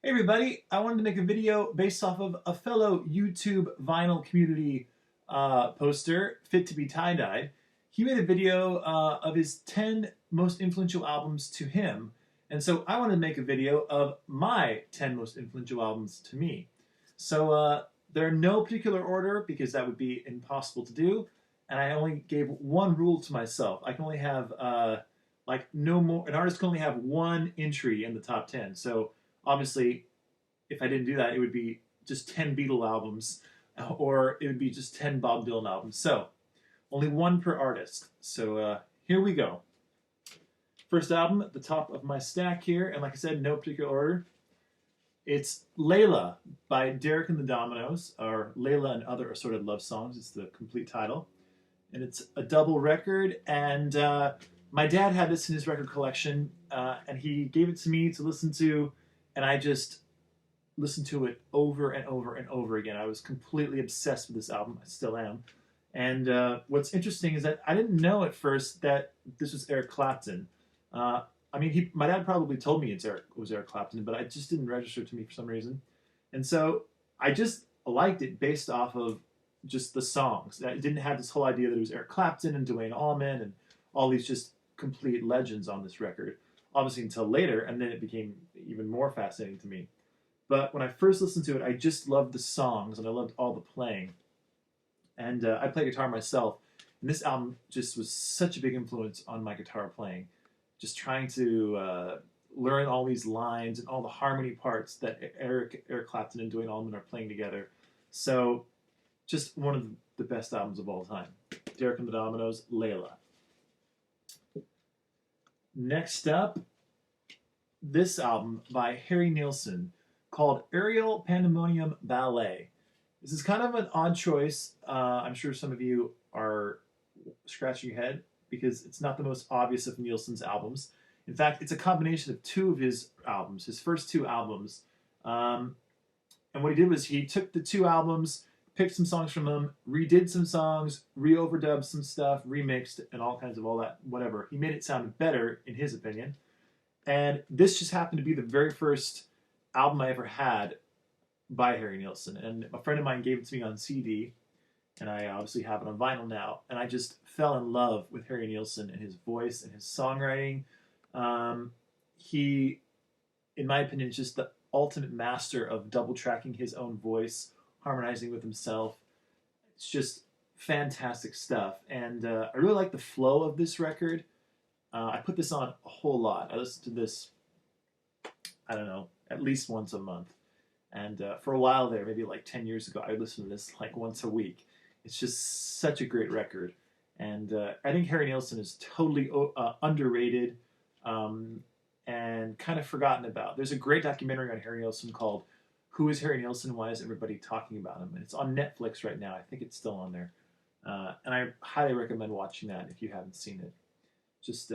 Hey everybody, I wanted to make a video based off of a fellow YouTube vinyl community poster, Fit to be Tie-Dyed. He made a video of his 10 most influential albums to him, and so I wanted to make a video of my 10 most influential albums to me. So they're in no particular order because that would be impossible to do, and I only gave one rule to myself. I can only have no more. An artist can only have one entry in the top 10. So obviously, if I didn't do that, it would be just 10 Beatle albums, or it would be just 10 Bob Dylan albums. So, only one per artist. So, here we go. First album at the top of my stack here, and like I said, no particular order. It's Layla by Derek and the Dominoes, or Layla and Other Assorted Love Songs. It's the complete title. And it's a double record, and my dad had this in his record collection, and he gave it to me to listen to, and I just listened to it over and over and over again. I was completely obsessed with this album. I still am. And what's interesting is that I didn't know at first that this was Eric Clapton. My dad probably told me it was Eric Clapton, but it just didn't register to me for some reason. And so I just liked it based off of just the songs. I didn't have this whole idea that it was Eric Clapton and Duane Allman and all these just complete legends on this record. Obviously until later, and then it became even more fascinating to me. But when I first listened to it, I just loved the songs and I loved all the playing. And I play guitar myself, and this album just was such a big influence on my guitar playing. Just trying to learn all these lines and all the harmony parts that Eric Clapton and Duane Allman are playing together. So, just one of the best albums of all time. Derek and the Dominoes, Layla. Next up, this album by Harry Nilsson, called Aerial Pandemonium Ballet. This is kind of an odd choice. I'm sure some of you are scratching your head because it's not the most obvious of Nilsson's albums. In fact, it's a combination of two of his albums, his first two albums. And what he did was he took the two albums, picked some songs from them, redid some songs, re-overdubbed some stuff, remixed, and all kinds of all that, whatever. He made it sound better, in his opinion. And this just happened to be the very first album I ever had by Harry Nilsson, and a friend of mine gave it to me on CD, and I obviously have it on vinyl now, and I just fell in love with Harry Nilsson and his voice and his songwriting. He, in my opinion, is just the ultimate master of double tracking his own voice, harmonizing with himself. It's just fantastic stuff, and I really like the flow of this record. I put this on a whole lot. I listened to this, I don't know, at least once a month. And for a while there, maybe like 10 years ago, I would listen to this like once a week. It's just such a great record. And I think Harry Nilsson is totally underrated and kind of forgotten about. There's a great documentary on Harry Nilsson called Who is Harry Nilsson? Why is everybody talking about him? And it's on Netflix right now. I think it's still on there. And I highly recommend watching that if you haven't seen it. Just,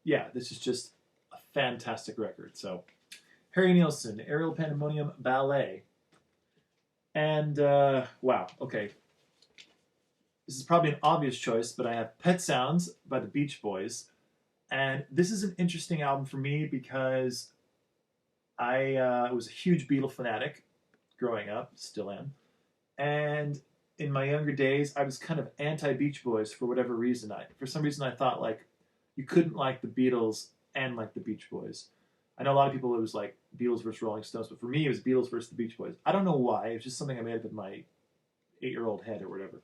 yeah, this is just a fantastic record. So, Harry Nilsson, Aerial Pandemonium Ballet. And, wow, okay. This is probably an obvious choice, but I have Pet Sounds by the Beach Boys. And this is an interesting album for me because I was a huge Beatle fanatic growing up, still am. And in my younger days, I was kind of anti-Beach Boys for whatever reason. For some reason, I thought, like, you couldn't like the Beatles and like the Beach Boys. I know a lot of people, it was like Beatles versus Rolling Stones, but for me, it was Beatles versus the Beach Boys. I don't know why. It was just something I made up in my 8-year-old head or whatever.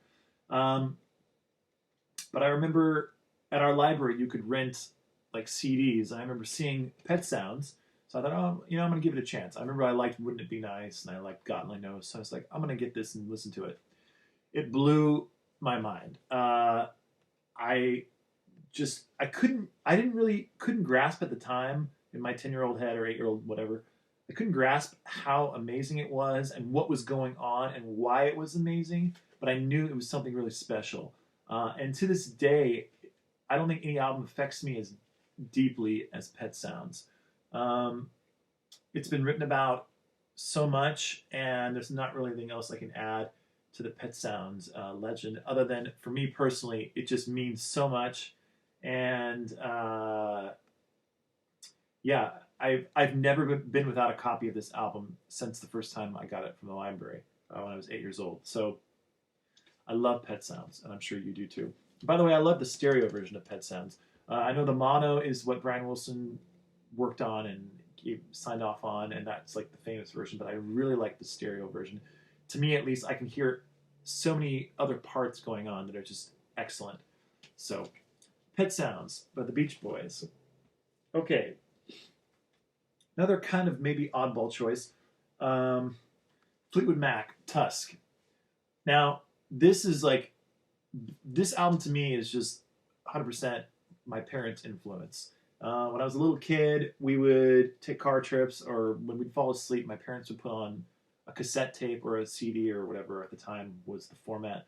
But I remember at our library, you could rent like CDs, and I remember seeing Pet Sounds. So I thought, oh, you know, I'm going to give it a chance. I remember I liked Wouldn't It Be Nice, and I liked Got My Nose. So I was like, I'm going to get this and listen to it. It blew my mind. Couldn't grasp at the time, in my 10-year-old head or 8-year-old whatever, I couldn't grasp how amazing it was and what was going on and why it was amazing, but I knew it was something really special. And to this day, I don't think any album affects me as deeply as Pet Sounds. It's been written about so much, and there's not really anything else I can add to the Pet Sounds legend, other than, for me personally, it just means so much. And yeah, I've never been without a copy of this album since the first time I got it from the library when I was 8 years old. So I love Pet Sounds, and I'm sure you do too. By the way, I love the stereo version of Pet Sounds. I know the mono is what Brian Wilson worked on and signed off on, and that's like the famous version. But I really like the stereo version. To me, at least, I can hear so many other parts going on that are just excellent. So, Pet Sounds by the Beach Boys. Okay, another kind of maybe oddball choice. Fleetwood Mac, Tusk. Now, this album to me is just 100% my parents' influence. When I was a little kid, we would take car trips, or when we'd fall asleep, my parents would put on a cassette tape or a CD or whatever at the time was the format,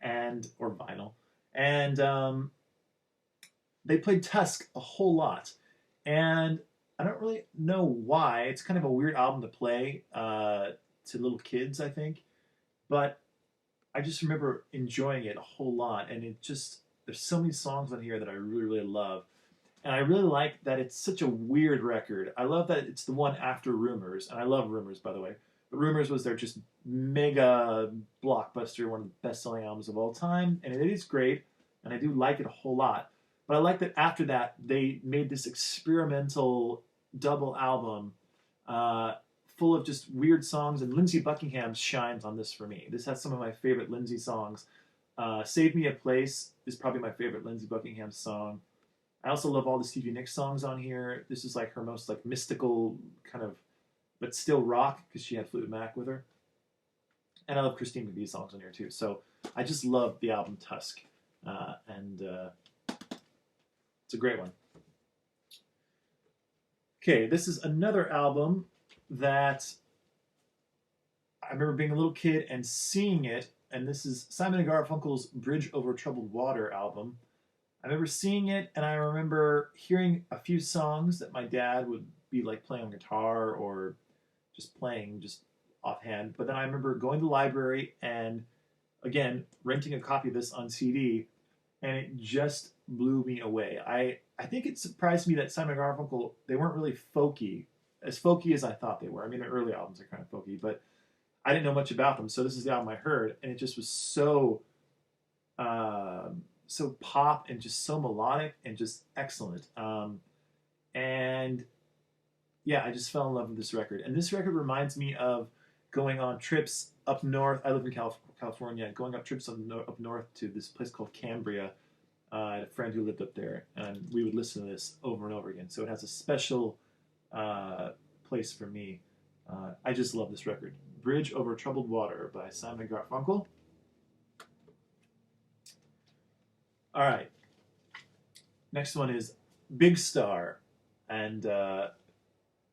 or vinyl, and they played Tusk a whole lot, and I don't really know why. It's kind of a weird album to play to little kids, I think, but I just remember enjoying it a whole lot, and there's so many songs on here that I really, really love. And I really like that it's such a weird record. I love that it's the one after Rumors, and I love Rumors, by the way. But Rumors was their just mega blockbuster, one of the best-selling albums of all time, and it is great, and I do like it a whole lot. But I like that after that, they made this experimental double album full of just weird songs, and Lindsey Buckingham shines on this for me. This has some of my favorite Lindsey songs. Save Me a Place is probably my favorite Lindsey Buckingham song. I also love all the Stevie Nicks songs on here. This is like her most like mystical kind of, but still rock, because she had Fleetwood Mac with her. And I love Christine McVie's songs on here too. So I just love the album Tusk, and it's a great one. Okay, this is another album that I remember being a little kid and seeing it, and this is Simon & Garfunkel's Bridge Over Troubled Water album. I remember seeing it, and I remember hearing a few songs that my dad would be like playing on guitar or just playing just offhand. But then I remember going to the library and, again, renting a copy of this on CD, and it just blew me away. I think it surprised me that Simon & Garfunkel, they weren't really folky, as I thought they were. I mean, their early albums are kind of folky, but I didn't know much about them, so this is the album I heard, and it just was so pop and just so melodic and just excellent. And yeah, I just fell in love with this record. And this record reminds me of going on trips up north. I live in California. Going up trips up north to this place called Cambria. I had a friend who lived up there, and we would listen to this over and over again. So it has a special place for me. I just love this record. Bridge Over Troubled Water by Simon & Garfunkel. All right. Next one is Big Star. And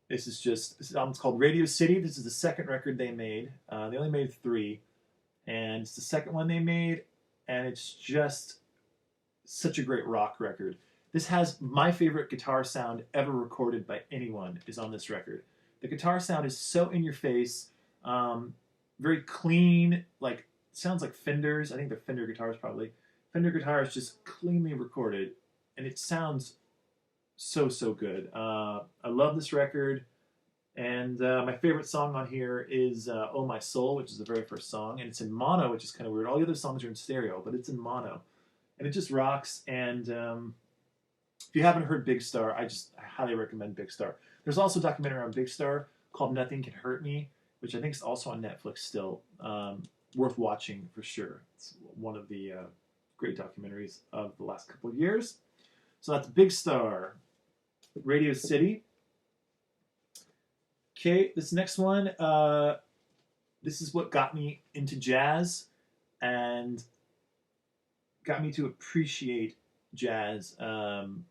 this album's called Radio City. This is the second record they made. They only made 3. And it's the second one they made. And it's just such a great rock record. This has my favorite guitar sound ever recorded by anyone is on this record. The guitar sound is so in your face, very clean, like sounds like Fenders. I think they're Fender guitars probably. Fender guitar is just cleanly recorded, and it sounds so good. I love this record, and my favorite song on here is "Oh My Soul," which is the very first song, and it's in mono, which is kind of weird. All the other songs are in stereo, but it's in mono, and it just rocks. And if you haven't heard Big Star, I highly recommend Big Star. There's also a documentary on Big Star called Nothing Can Hurt Me, which I think is also on Netflix still. Worth watching for sure. It's one of the great documentaries of the last couple of years. So that's Big Star, Radio City. Okay, this next one, this is what got me into jazz and got me to appreciate jazz and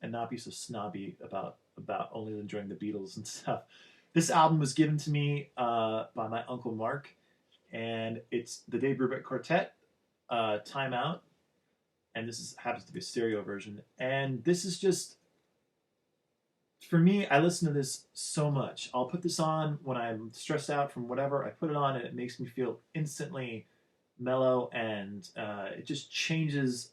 not be so snobby about only enjoying the Beatles and stuff. This album was given to me by my Uncle Mark, and it's the Dave Brubeck Quartet, Time Out, and this happens to be a stereo version. And this is just, for me, I listen to this so much. I'll put this on when I'm stressed out from whatever. I put it on and it makes me feel instantly mellow, and it just changes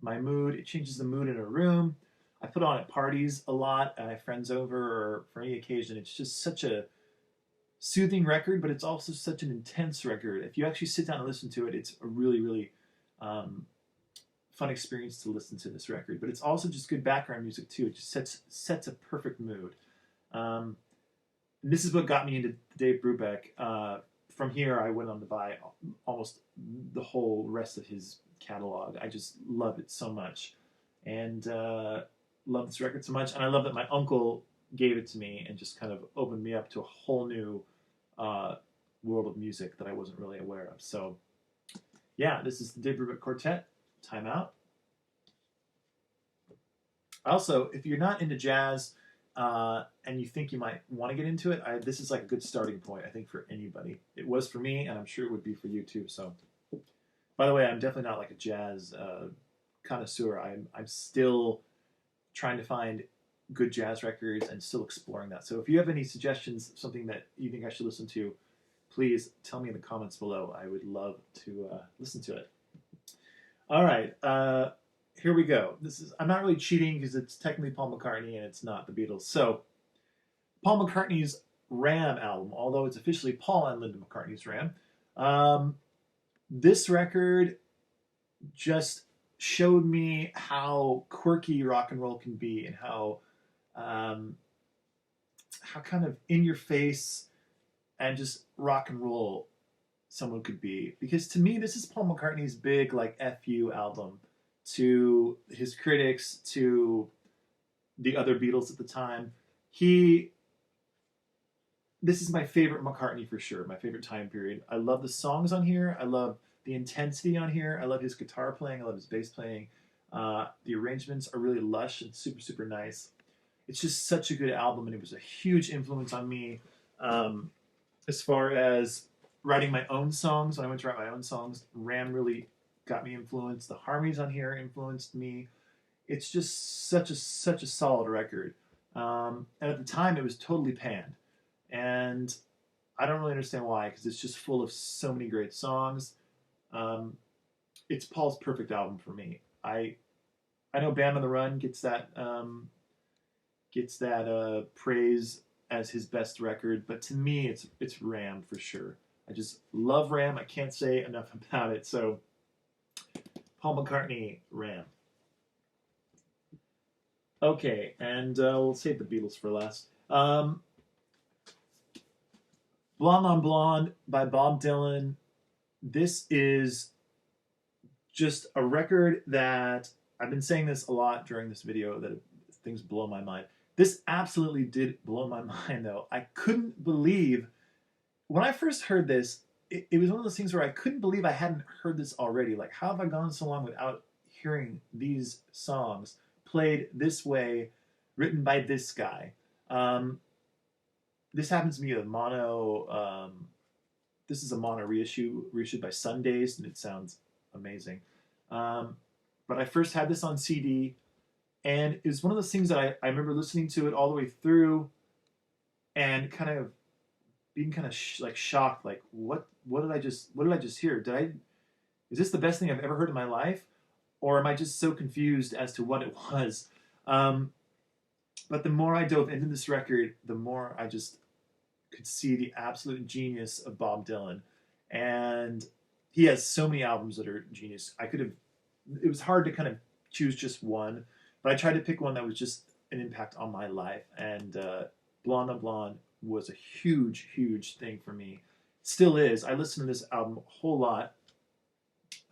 my mood. It changes the mood in a room. I put on at parties a lot, and I have friends over or for any occasion. It's just such a soothing record, but it's also such an intense record. If you actually sit down and listen to it, it's a really, really um, fun experience to listen to this record. But it's also just good background music too. It just sets a perfect mood. Um, this is what got me into Dave Brubeck. From here, I went on to buy almost the whole rest of his catalog. I just love it so much, and love this record so much. And I love that my uncle gave it to me and just kind of opened me up to a whole new uh, world of music that I wasn't really aware of. So, yeah, this is the Dave Brubeck Quartet. Time out. Also, if you're not into jazz and you think you might want to get into it, this is like a good starting point, I think, for anybody. It was for me, and I'm sure it would be for you too. So, by the way, I'm definitely not like a jazz connoisseur. I'm still trying to find good jazz records and still exploring that. So if you have any suggestions, something that you think I should listen to, please tell me in the comments below. I would love to listen to it. All right, here we go. I'm not really cheating because it's technically Paul McCartney and it's not the Beatles. So Paul McCartney's Ram album, although it's officially Paul and Linda McCartney's Ram, this record just showed me how quirky rock and roll can be and how kind of in your face and just rock and roll someone could be. Because to me, this is Paul McCartney's big like FU album to his critics, to the other Beatles at the time. This is my favorite McCartney for sure, my favorite time period. I love the songs on here. I love the intensity on here. I love his guitar playing. I love his bass playing. The arrangements are really lush and super, super nice. It's just such a good album, and it was a huge influence on me as far as writing my own songs. When I went to write my own songs, Ram really got me influenced. The harmonies on here influenced me. It's just such a solid record. And at the time, it was totally panned. And I don't really understand why, because it's just full of so many great songs. It's Paul's perfect album for me. I know Band on the Run gets that praise as his best record, but to me, it's Ram for sure. I just love Ram. I can't say enough about it. So, Paul McCartney, Ram. Okay, and we'll save the Beatles for last. Blonde on Blonde by Bob Dylan. This is just a record that I've been saying this a lot during this video that things blow my mind. This absolutely did blow my mind though. I couldn't believe, when I first heard this, it was one of those things where I couldn't believe I hadn't heard this already. Like, how have I gone so long without hearing these songs played this way, written by this guy? This happens to be a mono. This is a mono reissued by Sundays, and it sounds amazing. But I first had this on CD, and it was one of those things that I remember listening to it all the way through, and kind of being kind of shocked, like what did I just hear? Is this the best thing I've ever heard in my life, or am I just so confused as to what it was? But the more I dove into this record, the more I just could see the absolute genius of Bob Dylan. And he has so many albums that are genius. It was hard to kind of choose just one, but I tried to pick one that was just an impact on my life. And Blonde on Blonde was a huge, huge thing for me. Still is. I listen to this album a whole lot.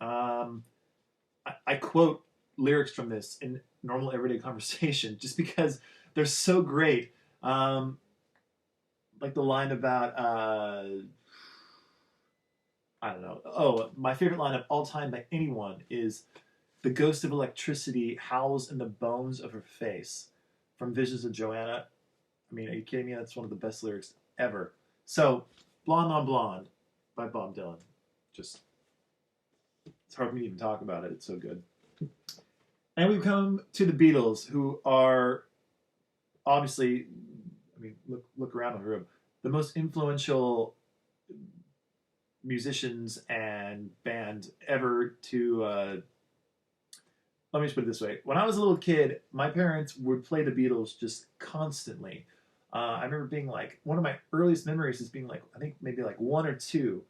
I quote lyrics from this in normal everyday conversation just because they're so great. Like the line about, I don't know. Oh, my favorite line of all time by anyone is, "The ghost of electricity howls in the bones of her face," from Visions of Joanna. I mean, are you kidding me? That's one of the best lyrics ever. So, Blonde on Blonde by Bob Dylan. Just, it's hard for me to even talk about it. It's so good. And we've come to the Beatles, who are obviously, I mean, look around the room, the most influential musicians and band ever to let me just put it this way. When I was a little kid, my parents would play the Beatles just constantly. I remember being like, one of my earliest memories is being like, I think maybe like one or two,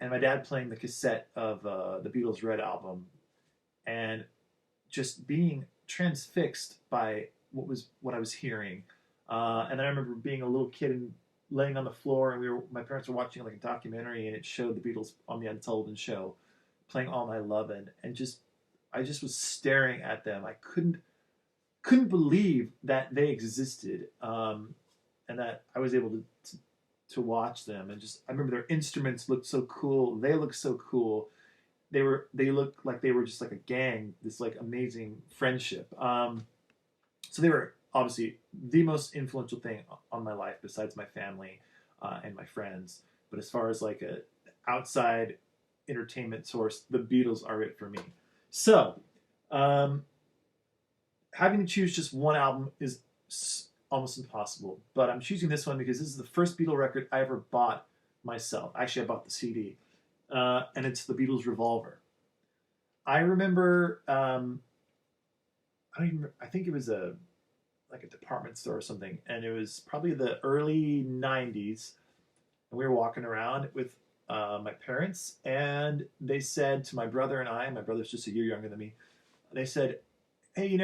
and my dad playing the cassette of the Beatles' Red album, and just being transfixed by what I was hearing. And then I remember being a little kid and laying on the floor, and my parents were watching like a documentary, and it showed the Beatles on the Ed Sullivan Show, playing All My Lovin', and I just was staring at them. I couldn't believe that they existed, and that I was able to watch them. And just I remember their instruments looked so cool. They looked so cool. They looked like they were just like a gang. This like amazing friendship. So they were obviously the most influential thing on my life besides my family and my friends. But as far as like a outside entertainment source, the Beatles are it for me. So, having to choose just one album is almost impossible, but I'm choosing this one because this is the first Beatle record I ever bought myself. Actually, I bought the CD, and it's the Beatles' Revolver. I remember, I think it was like a department store or something, and it was probably the early 90s, and we were walking around with my parents, and they said to my brother and I, my brother's just a year younger than me, they said, hey,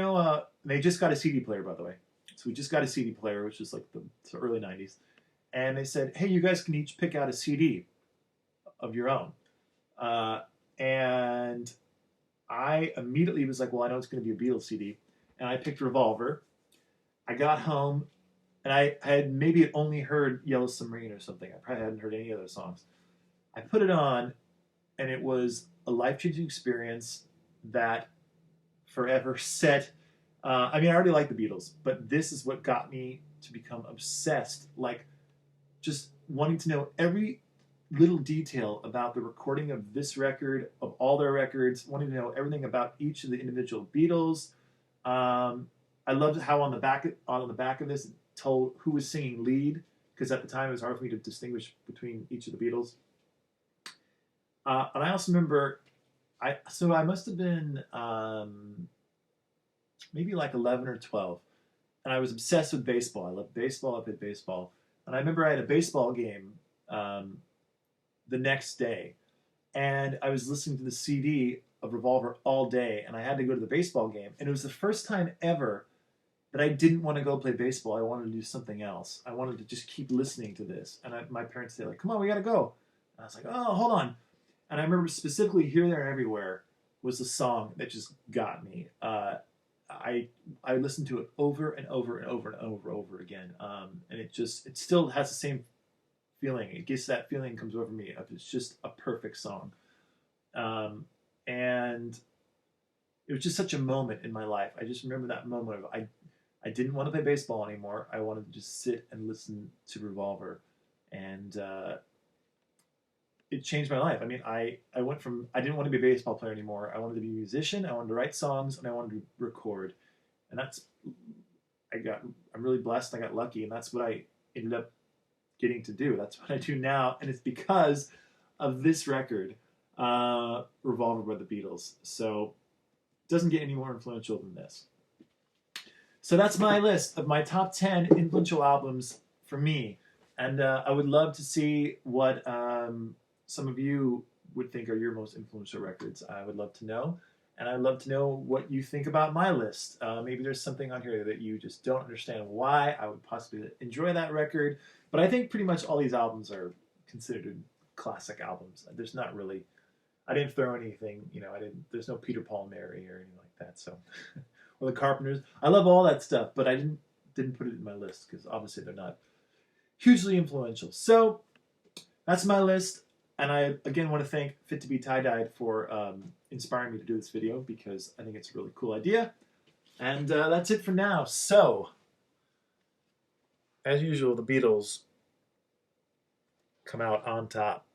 they just got a CD player, by the way. So we just got a CD player, which was like the early 90s. And they said, hey, you guys can each pick out a CD of your own. And I immediately was like, well, I know it's going to be a Beatles CD. And I picked Revolver. I got home, and I had maybe only heard Yellow Submarine or something. I probably hadn't heard any other songs. I put it on, and it was a life-changing experience that forever set. I mean, I already like the Beatles, but this is what got me to become obsessed. Like, just wanting to know every little detail about the recording of this record, of all their records, wanting to know everything about each of the individual Beatles. I loved how on the back of this it told who was singing lead, because at the time it was hard for me to distinguish between each of the Beatles. And I also remember, I must have been maybe like 11 or 12, and I was obsessed with baseball. I loved baseball. I played baseball, and I remember I had a baseball game the next day, and I was listening to the CD of Revolver all day, and I had to go to the baseball game, and it was the first time ever that I didn't want to go play baseball. I wanted to do something else. I wanted to just keep listening to this, and my parents said, like, come on, we gotta go. And I was like, oh, hold on. And I remember specifically Here, There, and Everywhere was the song that just got me. I listened to it over and over and over and over again, and it still has the same feeling. It gets that feeling comes over me. It's just a perfect song, and it was just such a moment in my life. I just remember that moment of I didn't want to play baseball anymore. I wanted to just sit and listen to Revolver, and it changed my life. I mean, I went from I didn't want to be a baseball player anymore. I wanted to be a musician. I wanted to write songs, and I wanted to record. And I'm really blessed. I got lucky, and that's what I ended up getting to do. That's what I do now, and it's because of this record, Revolver by the Beatles. So it doesn't get any more influential than this. So that's my list of my top 10 influential albums for me. And I would love to see what some of you would think are your most influential records. I would love to know. And I'd love to know what you think about my list. Maybe there's something on here that you just don't understand why I would possibly enjoy that record. But I think pretty much all these albums are considered classic albums. There's not really, I didn't throw anything, there's no Peter, Paul, Mary or anything like that. So, or the Carpenters. I love all that stuff, but I didn't put it in my list because obviously they're not hugely influential. So that's my list. And I, again, want to thank Fit to be Tie-Dyed for inspiring me to do this video because I think it's a really cool idea. And that's it for now. So, as usual, the Beatles come out on top.